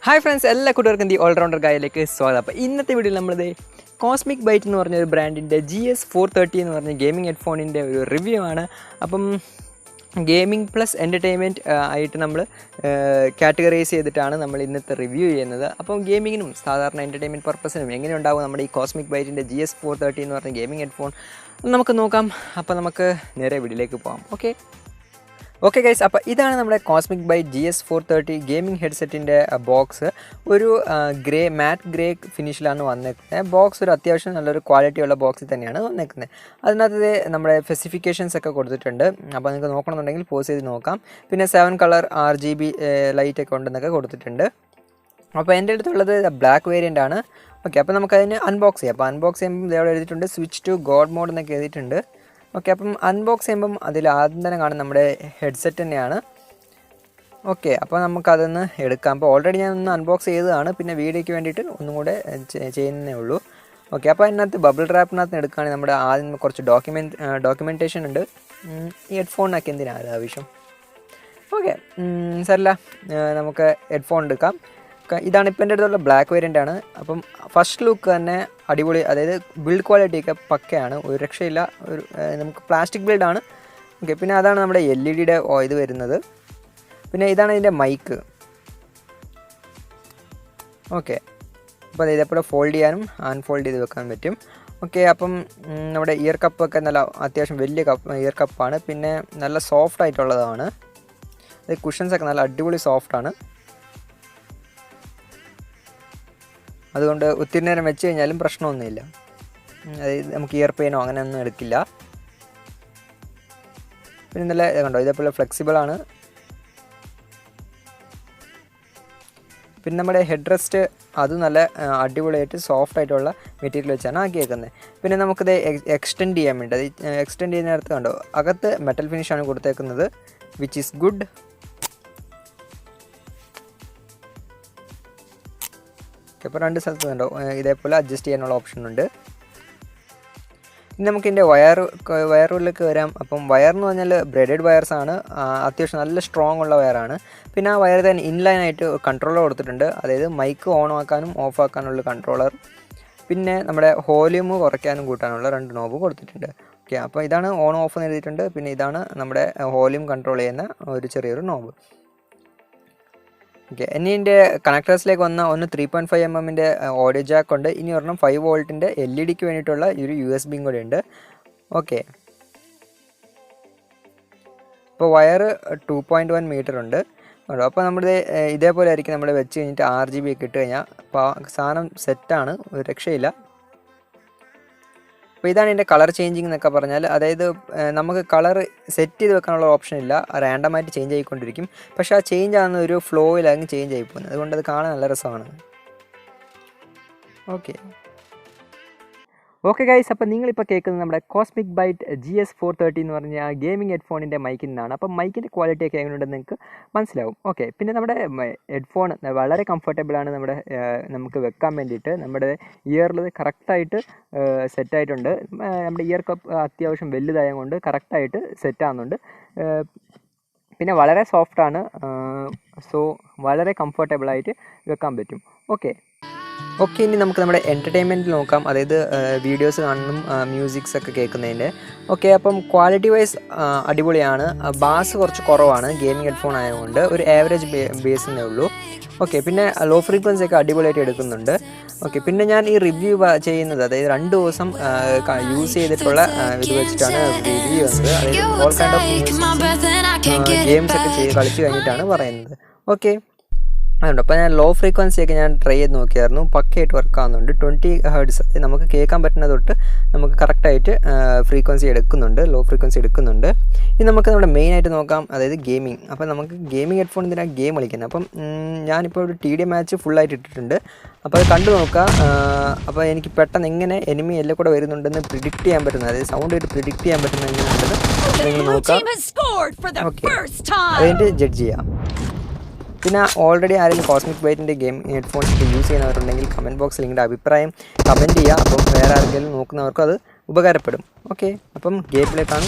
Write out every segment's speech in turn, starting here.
Hi friends, എല്ലാ കൂട്ടുകാർക്കും the allrounder ഗായിലേക്ക് സ്വാഗതം. അപ്പോൾ ഇന്നത്തെ വീഡിയോയിൽ നമ്മളത് കോസ്മിക് ബൈറ്റ് എന്ന് പറഞ്ഞ ഒരു ബ്രാൻഡിൻ്റെ GS430 എന്ന് പറഞ്ഞ ഗെയിമിംഗ് ഹെഡ്ഫോണിൻ്റെ ഒരു റിവ്യൂ ആണ്. അപ്പം ഗെയിമിംഗ് പ്ലസ് എൻ്റർടൈൻമെൻറ്റ് ആയിട്ട് നമ്മൾ കാറ്റഗറൈസ് ചെയ്തിട്ടാണ് നമ്മൾ ഇന്നത്തെ റിവ്യൂ ചെയ്യുന്നത്. അപ്പം ഗെയിമിങ്ങിനും സാധാരണ എൻ്റർടൈൻമെൻറ്റ് പർപ്പസിനും എങ്ങനെ ഉണ്ടാവും നമ്മുടെ ഈ കോസ്മിക് ബൈറ്റിൻ്റെ GS430 എന്ന് പറഞ്ഞ ഗെയിമിംഗ് ഹെഡ്ഫോൺ നമുക്ക് നോക്കാം. അപ്പോൾ നമുക്ക് നേരെ വീഡിയോയിലേക്ക് പോകാം. ഓക്കെ ഗൈസ്, അപ്പോൾ ഇതാണ് നമ്മുടെ കോസ്മിക് ബൈറ്റ് GS430 ഗെയിമിംഗ് ഹെഡ്സെറ്റിൻ്റെ ബോക്സ്. ഒരു മാറ്റ് ഗ്രേ ഫിനിഷിലാണ് വന്നേക്കുന്നത്. ബോക്സ് ഒരു അത്യാവശ്യം നല്ലൊരു ക്വാളിറ്റിയുള്ള ബോക്സിൽ തന്നെയാണ് വന്നേക്കുന്നത്. അതിനകത്ത് നമ്മുടെ സ്പെസിഫിക്കേഷൻസ് ഒക്കെ കൊടുത്തിട്ടുണ്ട്. അപ്പോൾ നിങ്ങൾക്ക് നോക്കണമെന്നുണ്ടെങ്കിൽ പോസ് ചെയ്ത് നോക്കാം. പിന്നെ 7 കളർ RGB ലൈറ്റൊക്കെ ഉണ്ടെന്നൊക്കെ കൊടുത്തിട്ടുണ്ട്. അപ്പോൾ എൻ്റെ അടുത്തുള്ളത് ബ്ലാക്ക് വേരിയൻ്റ് ആണ്. ഓക്കെ, അപ്പോൾ നമുക്കതിന് അൺബോക്സ് ചെയ്യാം. അപ്പോൾ അൺബോക്സ് ചെയ്യുമ്പോൾ ഇതവിടെ എഴുതിയിട്ടുണ്ട് സ്വിച്ച് ടു ഗോഡ് മോഡ് എന്നൊക്കെ എഴുതിയിട്ടുണ്ട്. ഓക്കെ, അപ്പം അൺബോക്സ് ചെയ്യുമ്പം അതിൽ ആദ്യം തന്നെ കാണും നമ്മുടെ ഹെഡ്സെറ്റ് തന്നെയാണ്. ഓക്കെ, അപ്പോൾ നമുക്കതൊന്ന് എടുക്കാം. അപ്പോൾ ഓൾറെഡി ഞാൻ ഒന്ന് അൺബോക്സ് ചെയ്തതാണ്, പിന്നെ വീഡിയോയ്ക്ക് വേണ്ടിയിട്ട് ഒന്നും കൂടെ ചെയ്യുന്നേ ഉള്ളൂ. ഓക്കെ, അപ്പോൾ അതിനകത്ത് ബബിൾ റാപ്പിനകത്ത് എടുക്കുകയാണെങ്കിൽ നമ്മുടെ ആദ്യം കുറച്ച് ഡോക്യുമെൻറ്റേഷൻ ഉണ്ട്. ഈ ഹെഡ്ഫോണിനൊക്കെ എന്തിനാണ് ആവശ്യം? ഓക്കെ, സാരല്ല, നമുക്ക് ഹെഡ്ഫോൺ എടുക്കാം. ഇതാണ് ഇപ്പോൾ എൻ്റെ അടുത്തുള്ള ബ്ലാക്ക് വേരിയൻ്റ് ആണ്. അപ്പം ഫസ്റ്റ് ലുക്ക് തന്നെ അടിപൊളി, അതായത് ബിൽഡ് ക്വാളിറ്റിയൊക്കെ പക്കയാണ്, ഒരു രക്ഷയില്ല. ഒരു നമുക്ക് പ്ലാസ്റ്റിക് ബിൽഡാണ്. ഓക്കെ, പിന്നെ അതാണ് നമ്മുടെ LED ഇത് വരുന്നത്. പിന്നെ ഇതാണ് ഇതിൻ്റെ മൈക്ക്. ഓക്കെ, അപ്പോൾ ഇതേപോലെ ഫോൾഡ് ചെയ്യാനും അൺഫോൾഡ് ചെയ്ത് വെക്കാൻ പറ്റും. ഓക്കെ, അപ്പം നമ്മുടെ ഇയർ കപ്പൊക്കെ നല്ല അത്യാവശ്യം വലിയ ഇയർ കപ്പാണ്. പിന്നെ നല്ല സോഫ്റ്റ് ആയിട്ടുള്ളതാണ്. അത് കുഷൻസൊക്കെ നല്ല അടിപൊളി സോഫ്റ്റാണ്. അതുകൊണ്ട് ഒത്തിരി നേരം വെച്ച് കഴിഞ്ഞാലും പ്രശ്നമൊന്നുമില്ല. അതായത് നമുക്ക് ഇയർ പെയിനോ അങ്ങനെയൊന്നും എടുക്കില്ല. പിന്നെ നല്ല കണ്ടോ, ഇതേപോലെ ഫ്ലെക്സിബിളാണ്. പിന്നെ നമ്മുടെ ഹെഡ് റെസ്റ്റ് അത് നല്ല അടിപൊളിയായിട്ട് സോഫ്റ്റ് ആയിട്ടുള്ള മെറ്റീരിയൽ വെച്ചാണ് ആക്കിയേക്കുന്നത്. പിന്നെ നമുക്കിത് എക്സ്റ്റെൻഡ് ചെയ്യാൻ വേണ്ടി, അത് എക്സ്റ്റെൻഡ് ചെയ്യുന്ന നേരത്ത് കണ്ടോ അകത്ത് മെറ്റൽ ഫിനിഷാണ് കൊടുത്തേക്കുന്നത്, വിച്ച് ഈസ് ഗുഡ്. ഇപ്പോൾ 2 സ്ഥലത്ത് കണ്ടോ ഇതേപോലെ അഡ്ജസ്റ്റ് ചെയ്യാനുള്ള ഓപ്ഷൻ ഉണ്ട്. ഇനി നമുക്കിതിൻ്റെ വയറിലേക്ക് വരാം. അപ്പം വയർ എന്ന് പറഞ്ഞാൽ ബ്രെഡഡ് വയർസാണ്, അത്യാവശ്യം നല്ല സ്ട്രോങ് ഉള്ള വയറാണ്. പിന്നെ ആ വയർ തന്നെ ഇൻലൈനായിട്ട് കൺട്രോളർ കൊടുത്തിട്ടുണ്ട്, അതായത് മൈക്ക് ഓൺ ആക്കാനും ഓഫ് ആക്കാനുള്ള കൺട്രോളർ. പിന്നെ നമ്മുടെ വോളിയം കുറയ്ക്കാനും കൂട്ടാനുള്ള 2 നോബ് കൊടുത്തിട്ടുണ്ട്. ഓക്കെ, അപ്പോൾ ഇതാണ് ഓൺ ഓഫ് എന്ന് എഴുതിയിട്ടുണ്ട്. പിന്നെ ഇതാണ് നമ്മുടെ വോളിയം കൺട്രോൾ ചെയ്യുന്ന ഒരു ചെറിയൊരു നോബ്. ഓക്കെ, ഇനി ഇതിൻ്റെ കണക്ടേഴ്സിലേക്ക് വന്ന ഒന്ന് 3.5 mm ഓഡിയോ ജാക്ക് ഉണ്ട്. ഇനി ഒരെണ്ണം 5 വോൾട്ടിൻ്റെ LED വേണ്ടിയിട്ടുള്ള ഒരു USB കൂടെ ഉണ്ട്. ഓക്കെ, ഇപ്പോൾ വയർ 2.1 മീറ്റർ ഉണ്ട്. അപ്പോൾ നമ്മുടെ ഇതേപോലെ ആയിരിക്കും നമ്മൾ വെച്ച് കഴിഞ്ഞിട്ട് RGB ഒക്കെ ഇട്ട് കഴിഞ്ഞാൽ സാധനം സെറ്റാണ്, ഒരു രക്ഷയില്ല. അപ്പോൾ ഇതാണ് ഇതിൻ്റെ കളർ ചേഞ്ചിങ് എന്നൊക്കെ പറഞ്ഞാൽ, അതായത് നമുക്ക് കളർ സെറ്റ് ചെയ്ത് വെക്കാനുള്ള ഓപ്ഷൻ ഇല്ല, റാൻഡമായിട്ട് ചേഞ്ച് ആയിക്കൊണ്ടിരിക്കും. പക്ഷേ ആ ചേഞ്ച് ആകുന്ന ഒരു ഫ്ലോയിലങ്ങ് ചേഞ്ച് ആയിപ്പോകുന്നത്, അതുകൊണ്ട് അത് കാണാൻ നല്ല രസമാണ്. ഓക്കെ ഗൈസ്, അപ്പോൾ നിങ്ങളിപ്പോൾ കേൾക്കുന്നത് നമ്മുടെ കോസ്മിക് ബൈറ്റ് GS430 എന്ന് പറഞ്ഞ ഗെയിമിംഗ് ഹെഡ്ഫോണിൻ്റെ മൈക്കിൽ നിന്നാണ്. അപ്പം മൈക്കിൻ്റെ ക്വാളിറ്റിയൊക്കെ എങ്ങനെയുണ്ടെന്ന് നിങ്ങൾക്ക് മനസ്സിലാവും. ഓക്കെ, പിന്നെ നമ്മുടെ ഹെഡ്ഫോൺ വളരെ കംഫർട്ടബിളാണ്. നമുക്ക് വെക്കാൻ വേണ്ടിയിട്ട് നമ്മുടെ ഇയറിൽ കറക്റ്റായിട്ട് സെറ്റായിട്ടുണ്ട്. നമ്മുടെ ഇയർ കപ്പ് അത്യാവശ്യം വലുതായത് കൊണ്ട് കറക്റ്റായിട്ട് സെറ്റാകുന്നുണ്ട്. പിന്നെ വളരെ സോഫ്റ്റാണ്, സോ വളരെ കംഫർട്ടബിളായിട്ട് വെക്കാൻ പറ്റും. ഓക്കെ, ഇനി നമുക്ക് നമ്മുടെ എൻ്റർടൈൻമെൻറ്റ് നോക്കാം, അതായത് വീഡിയോസ് കാണുന്നതും മ്യൂസിക്സ് ഒക്കെ കേൾക്കുന്നതിൻ്റെ. ഓക്കെ, അപ്പം ക്വാളിറ്റി വൈസ് അടിപൊളിയാണ്. ബാസ് കുറച്ച് കുറവാണ്, ഗെയിമിംഗ് ഹെഡ്ഫോൺ ആയതുകൊണ്ട് ഒരു ആവറേജ് ബേസിനേ ഉള്ളൂ. ഓക്കെ, പിന്നെ ലോ ഫ്രീക്വൻസി ഒക്കെ അടിപൊളിയായിട്ട് എടുക്കുന്നുണ്ട്. ഓക്കെ, പിന്നെ ഞാൻ ഈ റിവ്യൂ ചെയ്യുന്നത്, അതായത് 2 ദിവസം യൂസ് ചെയ്തിട്ടുള്ള ഇത് വെച്ചിട്ടാണ് റിവ്യൂ ചെയ്യുന്നത്. അതായത് ഓൾ കൈൻഡ് ഓഫ് ഗെയിംസ് ഒക്കെ കളിച്ച് കഴിഞ്ഞിട്ടാണ് പറയുന്നത്. ഓക്കെ, അതുകൊണ്ട് അപ്പോൾ ഞാൻ ലോ ഫ്രീക്വൻസിയൊക്കെ ഞാൻ ട്രൈ ചെയ്ത് നോക്കിയായിരുന്നു, പക്കയായിട്ട് വർക്ക് ആകുന്നുണ്ട്. 20 Hz നമുക്ക് കേൾക്കാൻ പറ്റുന്ന തൊട്ട് നമുക്ക് കറക്റ്റായിട്ട് ഫ്രീക്വൻസി എടുക്കുന്നുണ്ട്, ലോ ഫ്രീക്വൻസി എടുക്കുന്നുണ്ട്. ഇനി നമുക്ക് നമ്മുടെ മെയിനായിട്ട് നോക്കാം, അതായത് ഗെയിമിംഗ്. അപ്പോൾ നമുക്ക് ഗെയിമിംഗ് ഹെഡ്ഫോൺ എന്തിനാണ് ഗെയിം കളിക്കുന്നത്. അപ്പം ഞാനിപ്പോൾ ഒരു TD മാച്ച് ഫുള്ളായിട്ട് ഇട്ടിട്ടുണ്ട്. അപ്പോൾ അത് കണ്ടു നോക്കാം. അപ്പോൾ എനിക്ക് പെട്ടെന്ന് എങ്ങനെ എനിമി എല്ലാം കൂടെ വരുന്നുണ്ടെന്ന് പ്രിഡിക്റ്റ് ചെയ്യാൻ പറ്റുന്നത്, അതായത് സൗണ്ട് ആയിട്ട് പ്രിഡിക്റ്റ് ചെയ്യാൻ പറ്റുന്ന എങ്ങനെയുണ്ടെന്ന് നിങ്ങൾ നോക്കാം. ഓക്കെ, അതിൻ്റെ ജഡ്ജ് ചെയ്യാം. പിന്നെ ഓൾറെഡി ആരെങ്കിലും കോസ്മിക് ബൈറ്റിൻ്റെ ഗെയിം ഹെഡ്ഫോൺസ് യൂസ് ചെയ്യുന്നവരുണ്ടെങ്കിൽ കമൻറ്റ് ബോക്സിൽ നിങ്ങളുടെ അഭിപ്രായം കമൻറ്റ് ചെയ്യുക. അപ്പം വേറെ ആർക്കെങ്കിലും നോക്കുന്നവർക്കും അത് ഉപകാരപ്പെടും. ഓക്കെ, അപ്പം game പ്ലേക്കാണ്.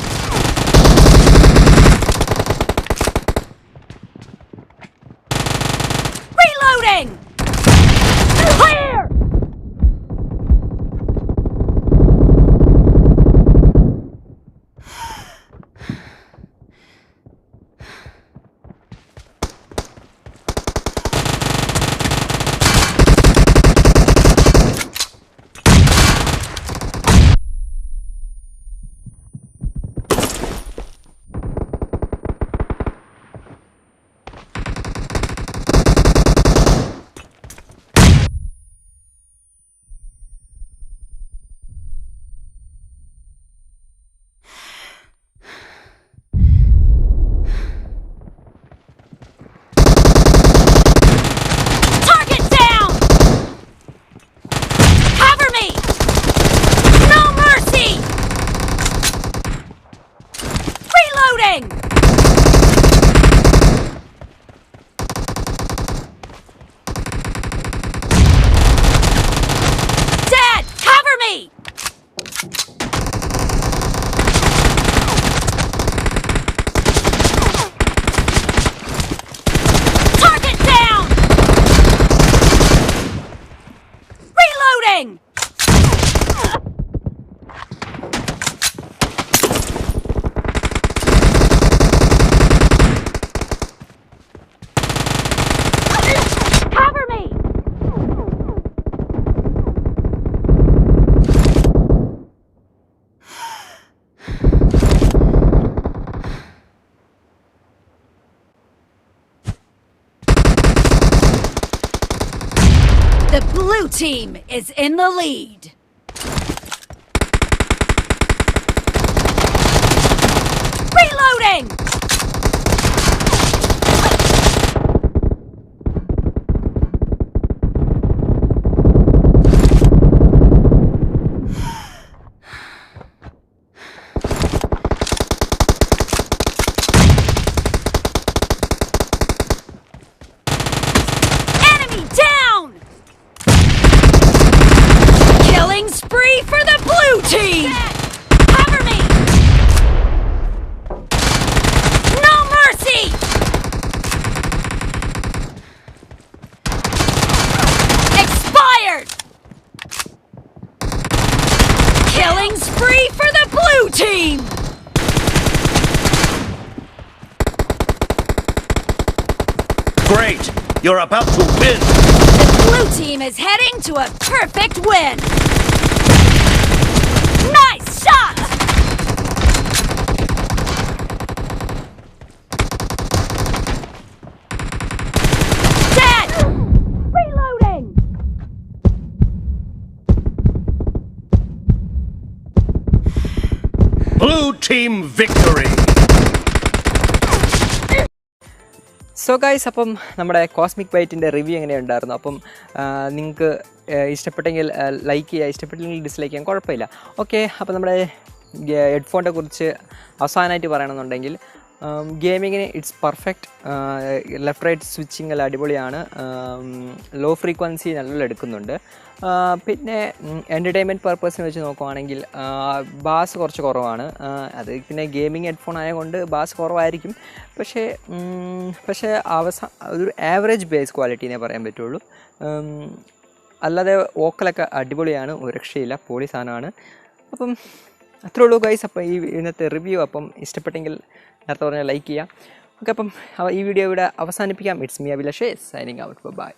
The blue team is in the lead. Reloading! Enemy down! Killing spree for the blue team! Cover me! No mercy! Expired! Killing spree for the blue team! Great! You're about to win! The blue team is heading to a perfect win! Nice shot! Dead! Reloading! Blue team victory! So guys, അപ്പം നമ്മുടെ cosmic ബൈറ്റിൻ്റെ review എങ്ങനെയുണ്ടായിരുന്നു? അപ്പം നിങ്ങൾക്ക് ഇഷ്ടപ്പെട്ടെങ്കിൽ like ചെയ്യുക, ഇഷ്ടപ്പെട്ടെങ്കിൽ dislike ചെയ്യാൻ കുഴപ്പമില്ല. ഓക്കെ, അപ്പോൾ നമ്മുടെ ഹെഡ്ഫോണിനെ കുറിച്ച് അവസാനമായിട്ട് പറയണമെന്നുണ്ടെങ്കിൽ ഗെയിമിങ്ങിന് it's perfect. Left right switching എല്ലാം അടിപൊളിയാണ്. ലോ ഫ്രീക്വൻസി നല്ലോണം എടുക്കുന്നുണ്ട്. പിന്നെ എൻ്റർടൈൻമെൻറ്റ് പർപ്പസിന് വെച്ച് നോക്കുവാണെങ്കിൽ ബാസ് കുറച്ച് കുറവാണ്. അത് പിന്നെ ഗെയിമിങ് ഹെഡ്ഫോൺ ആയതുകൊണ്ട് ബാസ് കുറവായിരിക്കും. പക്ഷേ ഒരു ആവറേജ് ബേസ് ക്വാളിറ്റിനെ പറയാൻ പറ്റുള്ളൂ. അല്ലാതെ വോക്കലൊക്കെ അടിപൊളിയാണ്, ഒരു രക്ഷയില്ല, പൊളി സാധനമാണ്. അപ്പം അത്രേ ഉള്ളൂ ഗൈസ്. അപ്പോൾ ഈ ഇന്നത്തെ റിവ്യൂ അപ്പം ഇഷ്ടപ്പെട്ടെങ്കിൽ നേരത്തെ പറഞ്ഞാൽ ലൈക്ക് ചെയ്യാം. ഓക്കെ, അപ്പം ഈ വീഡിയോ ഇവിടെ അവസാനിപ്പിക്കാം. It's me Abhilash signing out. By.